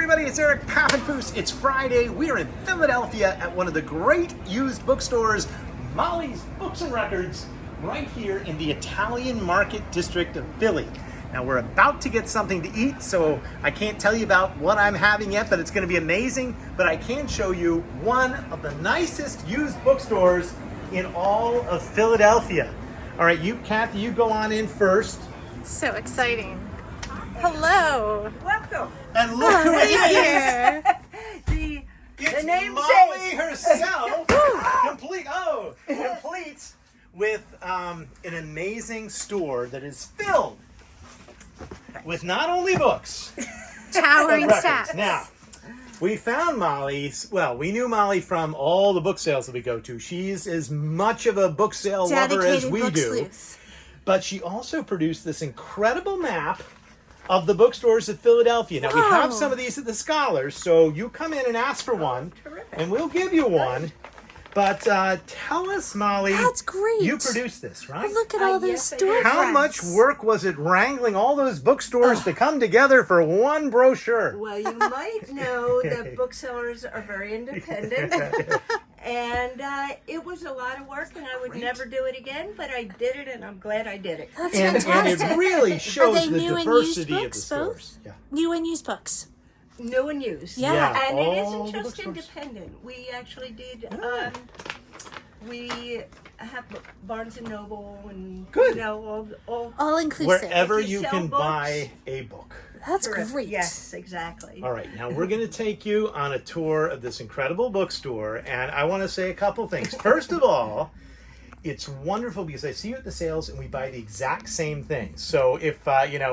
everybody, it's Eric Papenfoos. It's Friday. We are in Philadelphia at one of the great used bookstores, Molly's Books and Records, right here in the Italian Market District of Philly. Now we're about to get something to eat, so I can't tell you about what I'm having yet, but it's going to be amazing. But I can show you one of the nicest used bookstores in all of Philadelphia. All right, Kathy, you go on in first. So exciting. Hello. Welcome. And look who it is. the It's namesake. Molly herself, complete with an amazing store that is filled with not only books, Towering but stacks. records. Now, we found Molly's, we knew Molly from all the book sales that we go to. She's as much of a book sale lover as Dedicated we book do. sleuth. But she also produced this incredible map of the bookstores of Philadelphia. Now, we have some of these at the Scholars, so you come in and ask for one, and we'll give you one. But tell us, Molly. That's great. You produced this, right? Look at all those yes, I storefronts. How much work was it wrangling all those bookstores to come together for one brochure? Well, you might know that booksellers are very independent. And it was a lot of work, and I would never do it again, but I did it, and I'm glad I did it. That's And fantastic. it really shows they the new and diversity used of the books, stores. Yeah. New and used books. New and used. Yeah. And all it the isn't just bookstores. independent. We actually did, we have Barnes & Noble and, Good. you know, all All inclusive. Wherever If you you sell can books- buy a book. That's Correct. great. Yes, exactly. All right, now we're going to take you on a tour of this incredible bookstore, and I want to say a couple things. First of all, it's wonderful because I see you at the sales and we buy the exact same things. So if,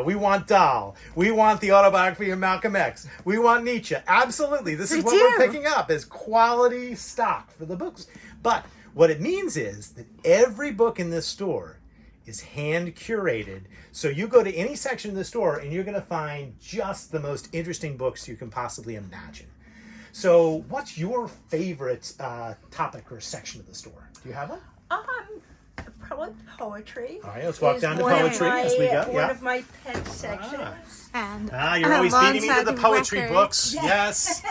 we want Dahl, we want the autobiography of Malcolm X, we want Nietzsche, absolutely. This is We what we're do. picking up as quality stock for the books. But what it means is that every book in this store is hand curated. So you go to any section of the store and you're going to find just the most interesting books you can possibly imagine. So what's your favorite topic or section of the store? Do you have one? Probably poetry. All right, let's walk is down to one of poetry my- as we go. One Yeah. of my pet sections. And You're always beating me to the alongside poetry records. books. Yes.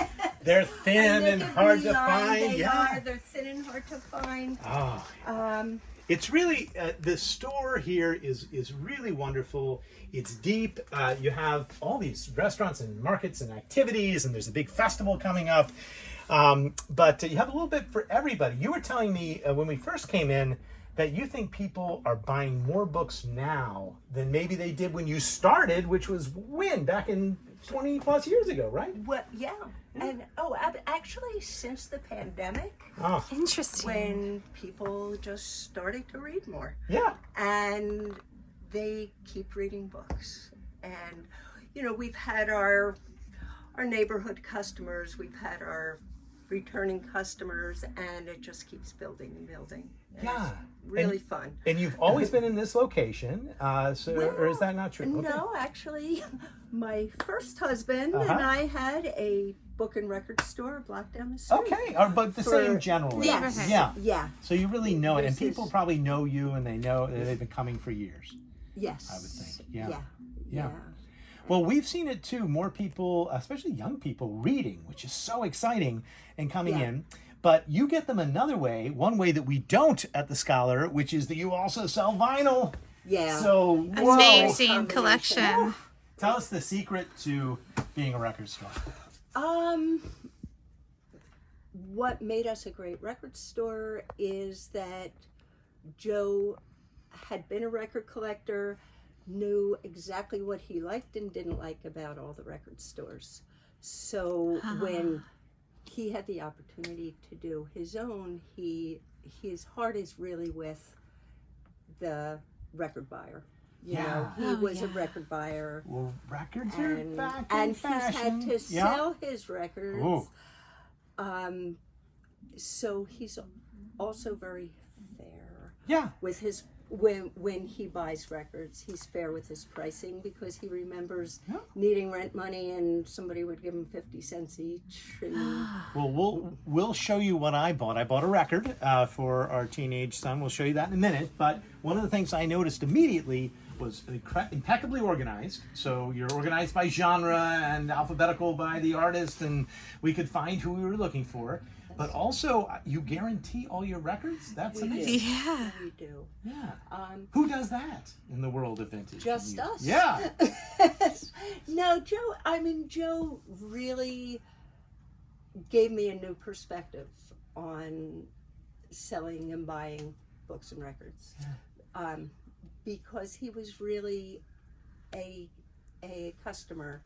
They're thin and hard to find. They Yeah. are. They're thin and hard to find. Oh. It's really, the store here is really wonderful. It's deep. You have all these restaurants and markets and activities, and there's a big festival coming up. But you have a little bit for everybody. You were telling me when we first came in that you think people are buying more books now than maybe they did when you started, which was back in 20 plus years ago, right? Well, yeah. And actually, since the pandemic, Oh, Interesting. when people just started to read more, yeah. and they keep reading books, and we've had our neighborhood customers, we've had our returning customers, and it just keeps building and building. And Yeah. it's really fun. And you've always been in this location, or is that not true? Okay. No, actually, my first husband Uh-huh. and I had a book and record store a block down the street. Okay, but the same generally. Yes. Yeah. Yeah. So you really know it, and This people is- probably know you, and they know that they've been coming for years. Yes. I would think. Yeah. Yeah. Yeah. Well, we've seen it too. More people, especially young people, reading, which is so exciting and coming Yeah. in. But you get them another way, one way that we don't at the Scholar, which is that you also sell vinyl. Yeah. So, whoa. Amazing collection. Tell us the secret to being a record store. What made us a great record store is that Joe had been a record collector, knew exactly what he liked and didn't like about all the record stores. So when he had the opportunity to do his own, his heart is really with the record buyer. You know, he was a record buyer. Well, records are And, back and in he's fashion. had to sell his records. Ooh. So he's also very fair Yeah. with his when he buys records. He's fair with his pricing because he remembers needing rent money and somebody would give him 50 cents each. And Well, we'll show you what I bought. I bought a record for our teenage son. We'll show you that in a minute. But one of the things I noticed immediately was impeccably organized. So you're organized by genre and alphabetical by the artist, and we could find who we were looking for. But also, you guarantee all your records? That's amazing. Yeah. We do. Yeah. Who does that in the world of vintage? Just us. Yeah. No, Joe really gave me a new perspective on selling and buying books and records. Yeah. Because he was really a customer,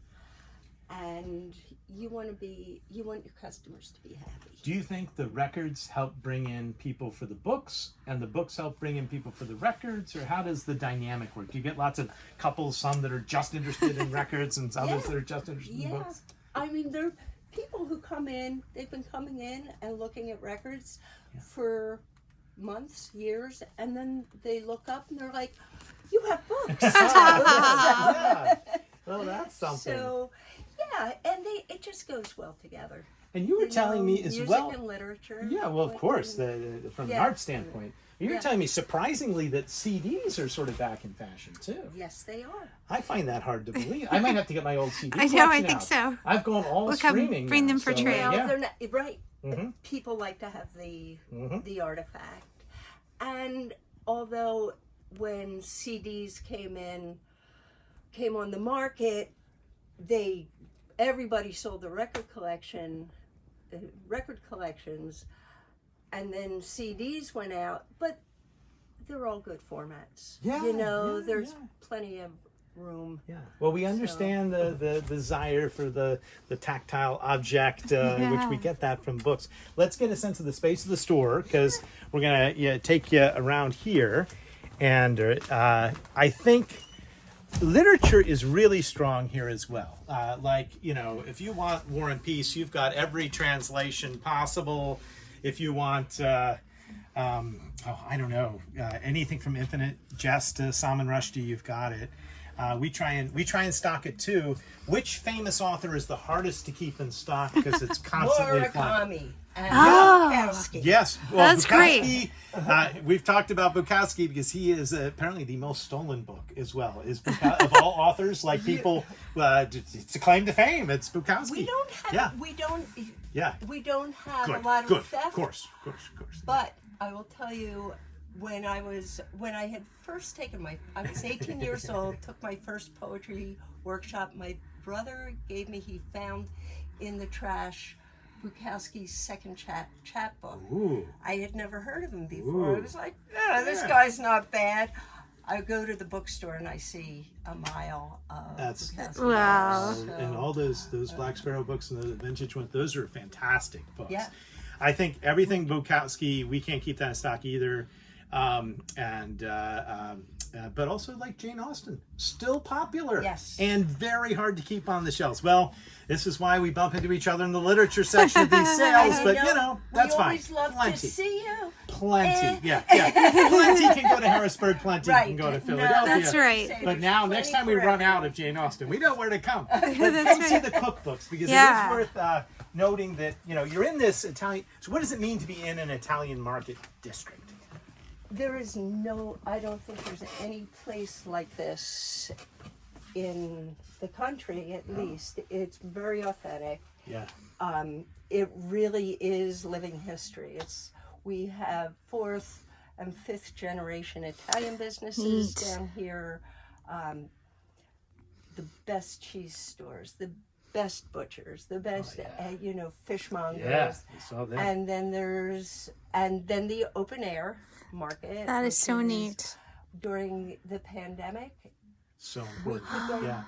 and you want your customers to be happy. Do you think the records help bring in people for the books, and the books help bring in people for the records, or how does the dynamic work? Do you get lots of couples, some that are just interested in records and others that are just interested in books? I mean, there are people who come in, they've been coming in and looking at records for months, years, and then they look up and they're like, you have books. Yeah. Well, that's something. So, yeah, and it just goes well together. And you were telling me as music well. and literature. Yeah, well, of course, from an art standpoint. You were telling me surprisingly that CDs are sort of back in fashion too. Yes, they are. I find that hard to believe. I might have to get my old CD I know, collection I think out. so. I've gone all We'll come streaming. bring now, them for so, trade. Well, yeah. they're not, right. Mhm. People like to have the artifact. And although when CDs came on the market, everybody sold the record collections, and then CDs went out, but they're all good formats. Yeah, there's plenty of room. Yeah. Well, we understand the desire for the tactile object, which we get that from books. Let's get a sense of the space of the store, because we're gonna take you around here, and I think literature is really strong here as well. If you want War and Peace, you've got every translation possible. If you want, anything from Infinite Jest to Salman Rushdie, you've got it. We try and stock it too. Which famous author is the hardest to keep in stock because it's constantly Murakami and Oh. Bukowski. Yes, well, That's Bukowski, we've talked about Bukowski because he is apparently the most stolen book as well. Is of all authors, like people, it's a claim to fame. It's Bukowski. We don't have a lot of theft. Of course. But I will tell you, when I had first taken I was 18 years old, took my first poetry workshop. My brother he found in the trash Bukowski's second chat book. Ooh. I had never heard of him before. Ooh. I was like, this guy's not bad. I go to the bookstore and I see a mile of Bukowski. Wow. And all those Black Sparrow books and the vintage ones, those are fantastic books. Yeah. I think everything Bukowski, we can't keep that in stock either. But also like Jane Austen, still popular. Yes. And very hard to keep on the shelves. Well, this is why we bump into each other in the literature section of these sales, but that's fine. We always love to see you. Plenty, yeah. Plenty can go to Harrisburg, plenty can go to Philadelphia. That's right. But now, next time we run out of Jane Austen, we know where to come. But come That's see right. the cookbooks, because it is worth noting that, you're in this Italian, so what does it mean to be in an Italian market district? I don't think there's any place like this in the country, at least. It's very authentic. Yeah. It really is living history. We have 4th and 5th generation Italian businesses down here. The best cheese stores, the best butchers, the best fishmongers. Yeah, I saw that. And then then the open air market. That is so neat. During the pandemic, So important. Yeah.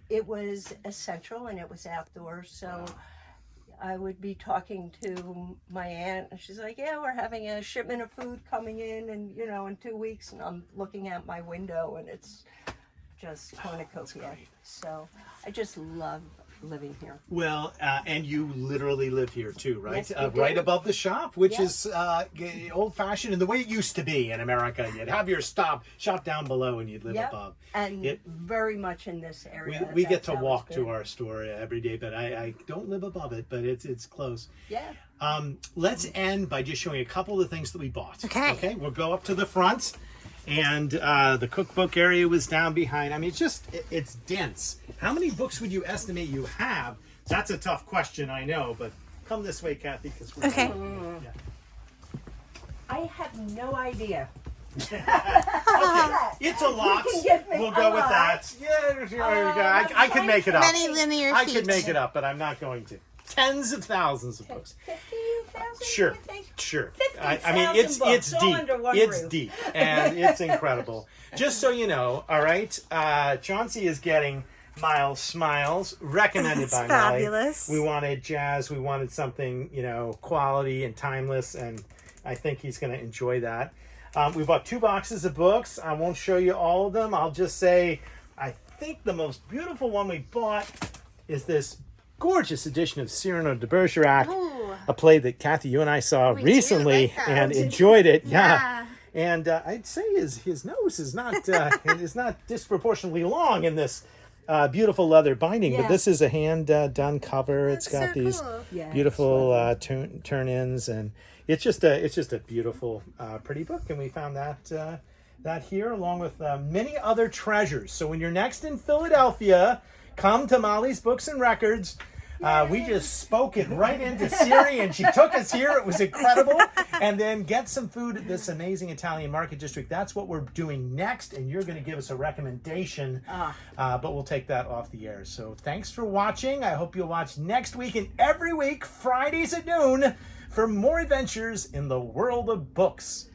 it was essential and it was outdoors. So I would be talking to my aunt and she's like, yeah, we're having a shipment of food coming in and in 2 weeks, and I'm looking out my window and it's just cornucopia. So I just love living here. Well, and you literally live here too, right? Yes, we do. Right above the shop, which is old-fashioned and the way it used to be in America. You'd have your shop down below and you'd live above. And very much in this area. We get That's to how walk it's to been. our store every day, but I don't live above it, but it's close. Yeah. Let's end by just showing a couple of the things that we bought. Okay. Okay, we'll go up to the front. And the cookbook area was down behind. I mean, it's dense. How many books would you estimate you have? That's a tough question, I know, but come this way, Kathy, because we're Okay. Yeah. I have no idea. Okay, it's a lot. You can give me We'll go a with lot. that. Yeah, there you go. I could make it up. Many linear I feet. could make it up, but I'm not going to. Tens of thousands of books. 50,000? Sure, you think? sure. 50,000 I mean, it's books, all deep. under one It's roof. deep, and it's incredible. Just so you know, all right. Chauncey is getting Miles Smiles, recommended by That's fabulous. Molly. We wanted jazz. We wanted something, quality and timeless, and I think he's going to enjoy that. We bought 2 boxes of books. I won't show you all of them. I'll just say, I think the most beautiful one we bought is this gorgeous edition of Cyrano de Bergerac, Ooh. a play that Kathy, you and I saw We do recently like that. and enjoyed it. Yeah. And I'd say his nose is not is not disproportionately long in this beautiful leather binding, but Yeah. this is a hand done cover. It's got so these cool. Yeah, beautiful turn-ins, and it's just a beautiful, pretty book. And we found that here along with many other treasures. So when you're next in Philadelphia, come to Molly's Books and Records. We just spoke it right into Siri, and she took us here. It was incredible. And then get some food at this amazing Italian market district. That's what we're doing next, and you're going to give us a recommendation, but we'll take that off the air. So thanks for watching. I hope you'll watch next week and every week, Fridays at noon, for more adventures in the world of books.